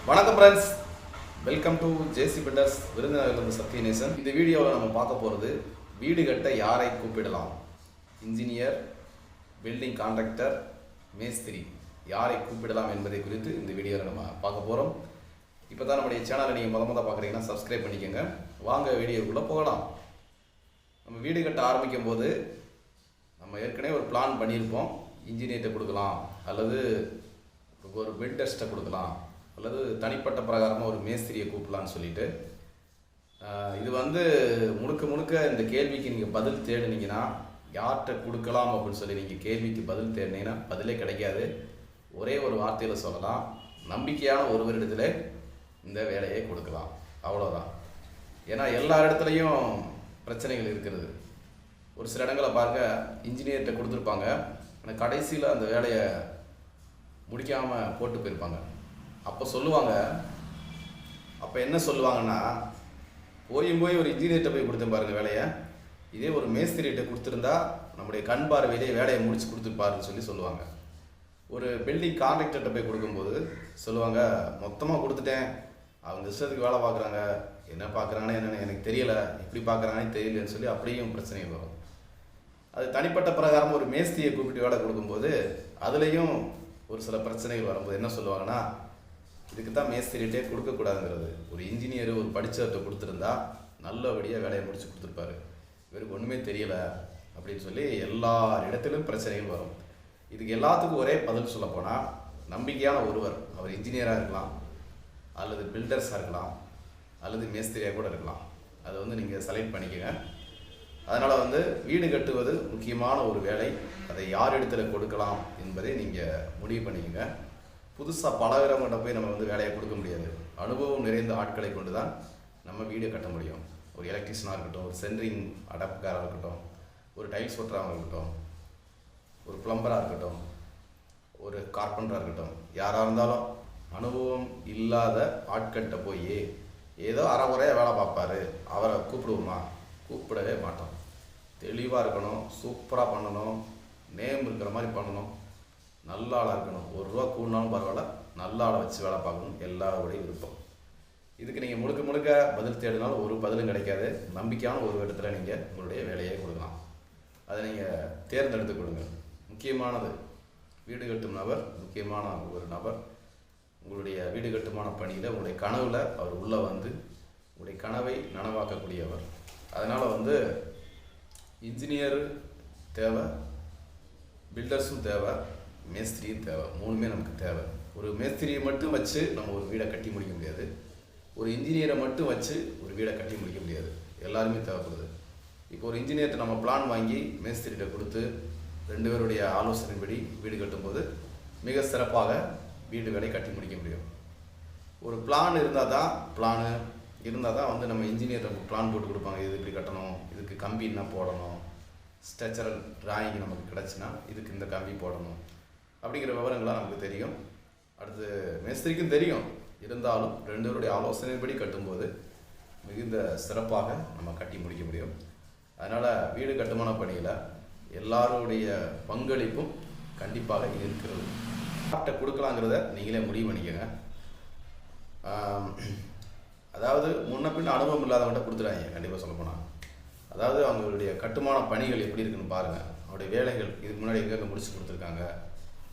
வணக்கம் friends, welcome to JC builders விருதுநகர்லேருந்து சத்யநேசன். இந்த வீடியோவில் நம்ம பார்க்க போகிறது வீடு கட்ட யாரை கூப்பிடலாம், இன்ஜினியர், பில்டிங் கான்ட்ராக்டர், மேஸ்திரி யாரை கூப்பிடலாம் என்பதை குறித்து இந்த வீடியோவில் நம்ம பார்க்க போகிறோம். இப்போ தான் நம்முடைய சேனலை நீங்கள் முத பார்க்குறீங்கன்னா சப்ஸ்கிரைப் பண்ணிக்கோங்க. வாங்க வீடியோக்குள்ளே போகலாம். நம்ம வீடு கட்ட ஆரம்பிக்கும் போது நம்ம ஏற்கனவே ஒரு பிளான் பண்ணியிருப்போம். இன்ஜினியர்கிட்ட கொடுக்கலாம், அல்லது ஒரு பில்டர்ஸ்ட்டை கொடுக்கலாம், அல்லது தனிப்பட்ட பிரகாரமாக ஒரு மேஸ்திரியை கூப்பிடலான்னு சொல்லிட்டு, இது முழுக்க இந்த கேள்விக்கு நீங்கள் பதில் தேடினீங்கன்னா, யார்கிட்ட கொடுக்கலாம் அப்படின்னு சொல்லி நீங்கள் கேள்விக்கு பதில் தேடினீங்கன்னா பதிலே கிடைக்காது. ஒரே ஒரு வார்த்தையில் சொல்லலாம், நம்பிக்கையான ஒருவரிடத்துல இந்த வேலையை கொடுக்கலாம், அவ்வளோதான். ஏன்னா எல்லா இடத்துலையும் பிரச்சனைகள் இருக்கிறது. ஒரு சில இடங்களை பாருங்க, இன்ஜினியர்கிட்ட கொடுத்துருப்பாங்க, ஆனால் கடைசியில் அந்த வேலையை முடிக்காமல் போட்டு போயிருப்பாங்க. அப்போ சொல்லுவாங்க, அப்போ என்ன சொல்லுவாங்கன்னா, போய் ஒரு இன்ஜினியர்கிட்ட போய் கொடுத்தேன் பாருங்கள் வேலையை, இதே ஒரு மேஸ்திரிகிட்ட கொடுத்துருந்தா நம்முடைய கண் பார்வையிலே வேலையை முடிச்சு கொடுத்துருப்பாருன்னு சொல்லுவாங்க. ஒரு பில்டிங் கான்ட்ராக்டர்கிட்ட போய் கொடுக்கும்போது சொல்லுவாங்க, மொத்தமாக கொடுத்துட்டேன், அவங்க இஷ்டத்துக்கு வேலை பார்க்குறாங்க, என்ன பார்க்குறாங்கன்னு என்னென்னு எனக்கு தெரியலை, எப்படி பார்க்குறாங்கன்னு தெரியலன்னு சொல்லி அப்படியும் பிரச்சனைகள் வரும். அது தனிப்பட்ட பிரகாரம் ஒரு மேஸ்திரியை கூப்பிட்டு வேலை கொடுக்கும்போது அதுலேயும் ஒரு சில பிரச்சனைகள் வரும்போது என்ன சொல்லுவாங்கன்னா, இதுக்கு தான் மேஸ்திரிகிட்டே கொடுக்கக்கூடாதுங்கிறது. ஒரு இன்ஜினியர் ஒரு படித்தவர்கிட்ட கொடுத்துருந்தா நல்லபடியாக வேலையை முடிச்சு கொடுத்துருப்பாரு, இவருக்கு ஒன்றுமே தெரியலை அப்படின்னு சொல்லி எல்லா இடத்திலும் பிரச்சனைகள் வரும். இதுக்கு எல்லாத்துக்கும் ஒரே பதில் சொல்ல போனால், நம்பிக்கையான ஒருவர், அவர் இன்ஜினியராக இருக்கலாம், அல்லது பில்டர்ஸாக இருக்கலாம், அல்லது மேஸ்திரியாக கூட இருக்கலாம். அதை நீங்கள் செலக்ட் பண்ணிக்கோங்க. அதனால் வீடு கட்டுவது முக்கியமான ஒரு வேலை. அதை யார் இடத்துல கொடுக்கலாம் என்பதை நீங்கள் முடிவு பண்ணிக்கோங்க. புதுசாக பலவிடங்கிட்ட போய் நம்ம வேலையை கொடுக்க முடியாது. அனுபவம் நிறைந்த ஆட்களை கொண்டு தான் நம்ம வீடு கட்ட முடியும். ஒரு எலக்ட்ரிஷியனாக இருக்கட்டும், ஒரு சென்ட்ரிங் அடப்புக்காராக இருக்கட்டும், ஒரு டைல்ஸ் ஒட்டுறவங்க இருக்கட்டும், ஒரு பிளம்பராக இருக்கட்டும், ஒரு கார்பெண்டராக இருக்கட்டும், யாராக இருந்தாலும் அனுபவம் இல்லாத ஆட்கள்கிட்ட போய் ஏதோ அறகுறையாக வேலை பார்ப்பாரு, அவரை கூப்பிடுவோமா? கூப்பிடவே மாட்டோம். தெளிவாக இருக்கணும், சூப்பராக பண்ணணும், நேம் இருக்கிற மாதிரி பண்ணணும், நல்ல ஆளாக இருக்கணும். ₹1 கூடினாலும் பரவாயில்ல, நல்ல ஆளை வச்சு வேலை பார்க்கணும், எல்லாருடைய விருப்பம். இதுக்கு நீங்கள் முழுக்க பதில் தேடினாலும் ஒரு பதிலும் கிடைக்காது. நம்பிக்கையான ஒரு இடத்துல நீங்கள் உங்களுடைய வேலையை கொடுக்கலாம். அதை நீங்கள் தேர்ந்தெடுத்து கொடுங்க. முக்கியமானது, வீடு கட்டும் நபர், முக்கியமான ஒரு நபர், உங்களுடைய வீடு கட்டுமான பணியில் உங்களுடைய கனவில் அவர் உள்ளே உங்களுடைய கனவை நனவாக்கக்கூடியவர். அதனால் இன்ஜினியர் தேவை, பில்டர்ஸும் தேவை, மேஸ்திரியும் தேவை. மூணுமே நமக்கு தேவை. ஒரு மேஸ்திரியை மட்டும் வச்சு நம்ம ஒரு வீடை கட்டி முடிக்க முடியாது, ஒரு இன்ஜினியரை மட்டும் வச்சு ஒரு வீடை கட்டி முடிக்க முடியாது. எல்லாருமே தேவைப்படுது. இப்போ ஒரு இன்ஜினியர்கிட்ட நம்ம பிளான் வாங்கி மேஸ்திரிகிட்ட கொடுத்து 2 பேருடைய ஆலோசனைப்படி வீடு கட்டும்போது மிக சிறப்பாக வீடு வேலை கட்டி முடிக்க முடியும். ஒரு பிளான் இருந்தால் தான் நம்ம இன்ஜினியர் நமக்கு பிளான் போட்டு கொடுப்பாங்க. இது இப்படி கட்டணும், இதுக்கு கம்பி என்ன போடணும், ஸ்ட்ரக்சரல் டிராயிங் நமக்கு கிடச்சின்னா இதுக்கு இந்த கம்பி போடணும் அப்படிங்கிற விவரங்கள்லாம் நமக்கு தெரியும். அடுத்து மேஸ்திரிக்கும் தெரியும். இருந்தாலும் 2 பேருடைய ஆலோசனைப்படி கட்டும்போது மிகுந்த சிறப்பாக நம்ம கட்டி முடிக்க முடியும். அதனால் வீடு கட்டுமான பணியில் எல்லாருடைய பங்களிப்பும் கண்டிப்பாக இருக்கிறது. யார்கிட்ட கொடுக்கலாங்கிறத நீங்களே முடிவு பண்ணிக்கோங்க. அதாவது முன்ன பின்ன அனுபவம் இல்லாதவங்கள்ட்ட கொடுத்துடாதீங்க. கண்டிப்பாக சொல்லப்போனால், அதாவது அவங்களுடைய கட்டுமான பணிகள் எப்படி இருக்குன்னு பாருங்கள். அவருடைய வேலைகள் இதுக்கு முன்னாடி எங்கெங்கே முடிச்சு கொடுத்துருக்காங்க,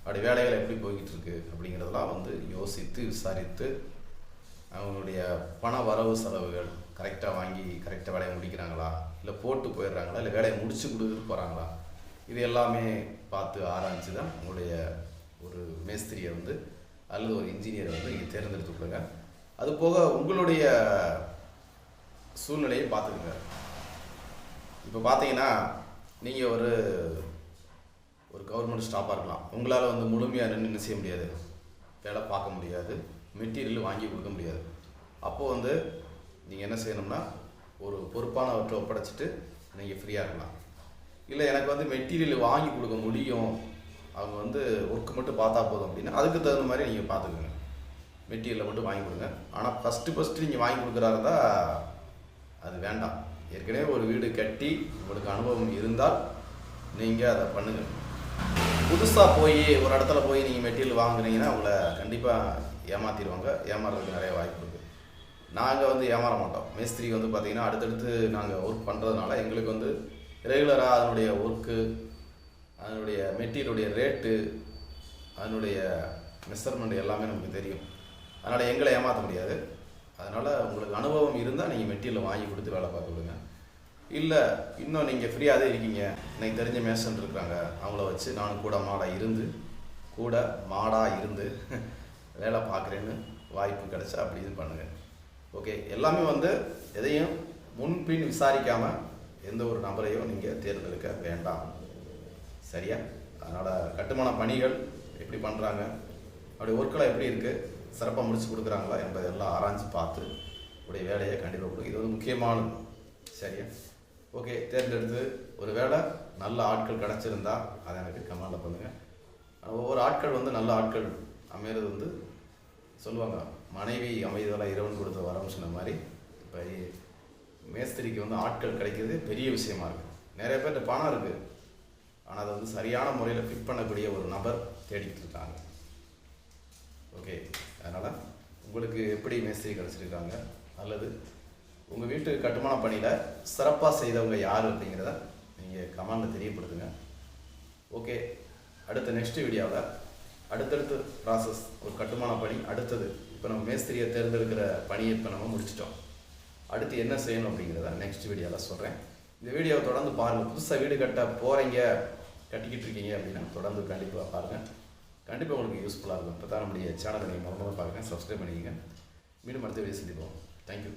அவருடைய வேலைகள் எப்படி போய்கிட்டு இருக்கு அப்படிங்கிறதெல்லாம் யோசித்து விசாரித்து, அவங்களுடைய பண வரவு செலவுகள் கரெக்டாக வாங்கி கரெக்டாக வேலையை முடிக்கிறாங்களா, இல்லை போட்டு போயிடுறாங்களா, இல்லை வேலையை முடிச்சு கொடுத்துட்டு போகிறாங்களா, இது எல்லாமே பார்த்து ஆராய்ச்சி தான் உங்களுடைய ஒரு மேஸ்திரியை அல்லது ஒரு இன்ஜினியரை நீங்கள் தேர்ந்தெடுத்து கொடுங்க. அது போக உங்களுடைய சூழ்நிலையை பார்த்துக்குங்க. இப்போ பார்த்தீங்கன்னா, நீங்கள் ஒரு கவர்மெண்ட் ஸ்டாஃபாக இருக்கலாம். உங்களால் முழுமையாக என்ன செய்ய முடியாது, வேலை பார்க்க முடியாது, மெட்டீரியல் வாங்கி கொடுக்க முடியாது. அப்போது நீங்கள் என்ன செய்யணும்னா, ஒரு பொறுப்பானவற்றை ஒப்படைச்சிட்டு நீங்கள் ஃப்ரீயாக இருக்கலாம். இல்லை எனக்கு மெட்டீரியல் வாங்கி கொடுக்க முடியும், அவங்க ஒர்க்கு மட்டும் பார்த்தா போதும் அப்படின்னா அதுக்கு தகுந்த மாதிரி நீங்கள் பார்த்துக்குங்க. மெட்டீரியலை மட்டும் வாங்கி கொடுங்க. ஆனால் ஃபஸ்ட்டு நீங்கள் வாங்கி கொடுக்குறாருந்தா அது வேண்டாம். ஏற்கனவே ஒரு வீடு கட்டி உங்களுக்கு அனுபவம் இருந்தால் நீங்கள் அதை பண்ணுங்கள். புதுசாக போய் ஒரு இடத்துல போய் நீங்கள் மெட்டீரியல் வாங்குறீங்கன்னா உங்களை கண்டிப்பாக ஏமாற்றிடுவாங்க. ஏமாறுறதுக்கு நிறைய வாய்ப்பு இருக்குது. நாங்கள் வந்து ஏமாற மாட்டோம். மேஸ்திரிக்கு வந்து பார்த்திங்கன்னா அடுத்தடுத்து நாங்கள் ஒர்க் பண்ணுறதுனால எங்களுக்கு வந்து ரெகுலராக அதனுடைய ஒர்க்கு, அதனுடைய மெட்டீரியலுடைய ரேட்டு, அதனுடைய மெஷர்மெண்ட் எல்லாமே நமக்கு தெரியும். அதனால் எங்களை ஏமாற்ற முடியாது. அதனால் உங்களுக்கு அனுபவம் இருந்தால் நீங்கள் மெட்டீரியல் வாங்கி கொடுத்து வேலை பார்க்க விடுங்க. இல்லை இன்னும் நீங்கள் ஃப்ரீயாகவே இருக்கீங்க, எனக்கு தெரிஞ்ச மேசன் இருக்கிறாங்க, அவங்கள வச்சு நானும் கூட மாடாக இருந்து வேலை பார்க்குறேன்னு வாய்ப்பு கிடைச்சா அப்படி இது பண்ணுங்கள். ஓகே, எல்லாமே வந்து எதையும் முன்பின் விசாரிக்காமல் எந்த ஒரு நபரையும் நீங்கள் தேர்ந்தெடுக்க வேண்டாம். சரியா? அதனால் கட்டுமான பணிகள் எப்படி பண்ணுறாங்க, அப்படி ஒர்க்கெல்லாம் எப்படி இருக்குது, சிறப்பாக முடிச்சு கொடுக்குறாங்களா என்பதெல்லாம் ஆராய்ச்சி பார்த்து உடைய வேலையை கண்டிப்பாக கொடுக்கும். இது வந்து முக்கியமானது. சரியா? ஓகே, தேர்ந்தெடுத்து ஒரு வேளை நல்ல ஆட்கள் கிடச்சிருந்தா அதை எனக்கு கமெண்டில் பண்ணுங்கள். ஒவ்வொரு ஆட்கள் வந்து நல்ல ஆட்கள் அமைகிறது வந்து சொல்லுவாங்க, மனைவி அமைதலாக இறைவன் கொடுத்த வரம்னு சொன்ன மாதிரி. இப்போ மேஸ்திரிக்கு வந்து ஆட்கள் கிடைக்கிறது பெரிய விஷயமா இருக்குது. நிறைய பேர்கிட்ட பணம் இருக்குது, ஆனால் அதை வந்து சரியான முறையில் ஃபிட் பண்ணக்கூடிய ஒரு நபர் தேடிக்கிட்டு இருக்காங்க. ஓகே, அதனால் உங்களுக்கு எப்படி மேஸ்திரி கிடச்சிருக்காங்க அல்லது உங்கள் வீட்டு கட்டுமான பணியில் சிறப்பாக செய்தவங்க யார் அப்படிங்கிறத நீங்கள் கமெண்டில் தெரியப்படுத்துங்க. ஓகே, அடுத்த நெக்ஸ்ட் வீடியோவில் அடுத்தடுத்து ப்ராசஸ் ஒரு கட்டுமான பணி அடுத்தது. இப்போ நம்ம மேஸ்திரியை தேர்ந்தெடுக்கிற பணியை இப்போ நம்ம முடிச்சிட்டோம். அடுத்து என்ன செய்யணும் அப்படிங்கிறத நெக்ஸ்ட் வீடியோவில் சொல்கிறேன். இந்த வீடியோவை தொடர்ந்து பாருங்கள். புதுசாக வீடு கட்ட போகிறீங்க, கட்டிக்கிட்டு இருக்கீங்க அப்படின்னா தொடர்ந்து கண்டிப்பாக பாருங்கள். கண்டிப்பாக உங்களுக்கு யூஸ்ஃபுல்லாக இருக்கும். இப்போ தான் நம்முடைய சேனலை நீங்கள் மறந்து பாருங்கள், சப்ஸ்கிரைப் பண்ணிக்கங்க. மீண்டும் அடுத்த வீடியோ சந்திப்போம். தேங்க்யூ.